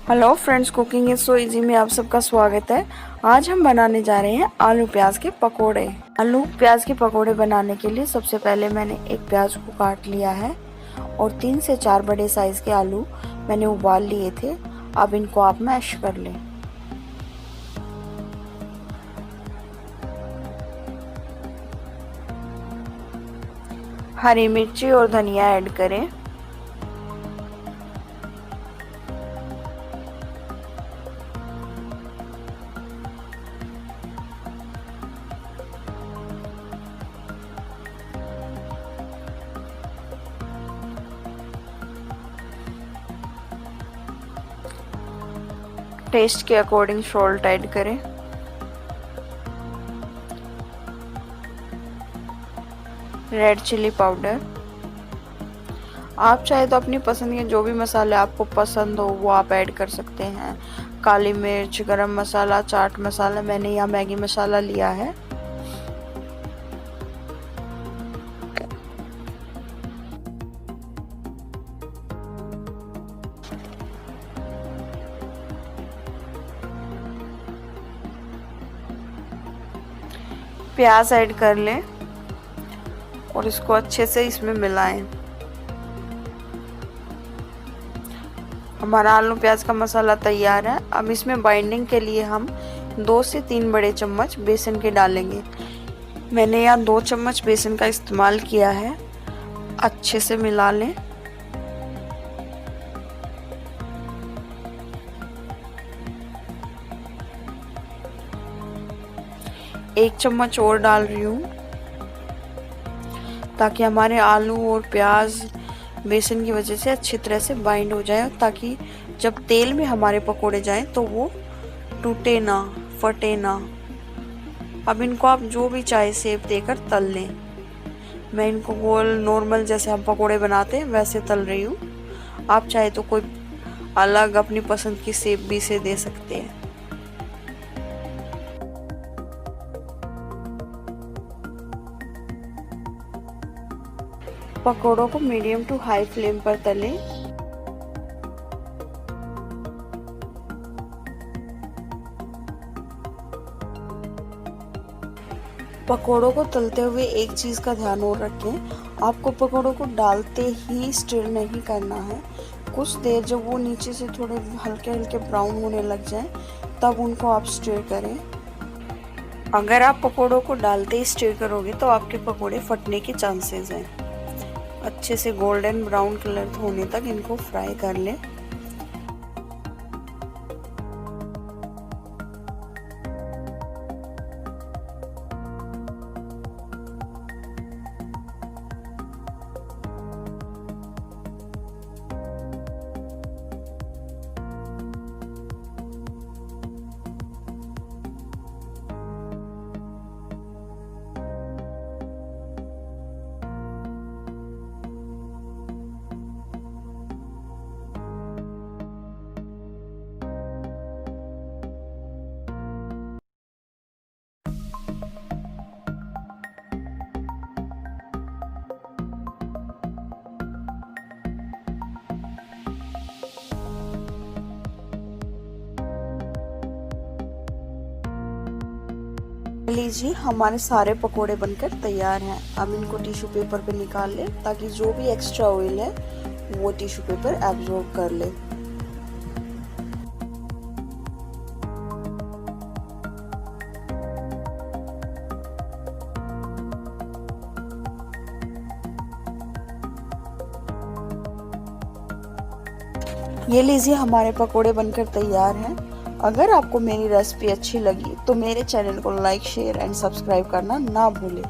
Hello friends, cooking is so easy में आप सबका स्वागत है। आज हम बनाने जा रहे हैं आलू प्याज के पकोड़े। आलू प्याज के पकोड़े बनाने के लिए सबसे पहले मैंने एक प्याज को काट लिया है और 3 से 4 बड़े साइज के आलू मैंने उबाल लिए थे। अब इनको आप मैश कर लें। हरी मिर्ची और धनिया ऐड करें। टेस्ट के अकॉर्डिंग सॉल्ट ऐड करें। Red chilli powder. आप चाहे तो अपनी पसंद के जो भी मसाले आपको पसंद हो वो आप ऐड कर सकते हैं। काली मिर्च, गरम मसाला, चाट मसाला, मैंने यहाँ मैगी मसाला लिया है। प्याज ऐड कर लें और इसको अच्छे से इसमें मिलाएं। हमारा आलू प्याज का मसाला तैयार है। अब इसमें बाइंडिंग के लिए हम 2 से 3 बड़े चम्मच बेसन के डालेंगे। मैंने यहाँ 2 चम्मच बेसन का इस्तेमाल किया है। अच्छे से मिला लें। एक चम्मच और डाल रही हूँ ताकि हमारे आलू और प्याज बेसन की वजह से अच्छी तरह से बाइंड हो जाए, ताकि जब तेल में हमारे पकोड़े जाएं तो वो टूटे ना, फटे ना। अब इनको आप जो भी चाहे शेप देकर तल लें। मैं इनको गोल नॉर्मल जैसे हम पकोड़े बनाते हैं वैसे तल रही हूँ। आप चाहे तो कोई अलग अपनी पसंद की शेप भी इसे दे सकते हैं। पकोड़ों को मीडियम टू हाई फ्लेम पर तलें। पकोड़ों को तलते हुए एक चीज़ का ध्यान और रखें, आपको पकोड़ों को डालते ही स्टिर नहीं करना है। कुछ देर जब वो नीचे से थोड़े हल्के हल्के ब्राउन होने लग जाएं, तब उनको आप स्टिर करें। अगर आप पकोड़ों को डालते ही स्टिर करोगे तो आपके पकोड़े फटने के चांसेस हैं। अच्छे से गोल्डन ब्राउन कलर होने तक इनको फ्राई कर लें। लीजिए, हमारे सारे पकोड़े बनकर तैयार हैं। अब इनको टिश्यू पेपर पे निकाल लें ताकि जो भी एक्स्ट्रा ऑयल है वो टिश्यू पेपर एब्जॉर्ब कर ले। ये लीजिए, हमारे पकोड़े बनकर तैयार हैं। अगर आपको मेरी रेसिपी अच्छी लगी तो मेरे चैनल को लाइक, शेयर एंड सब्सक्राइब करना ना भूलें।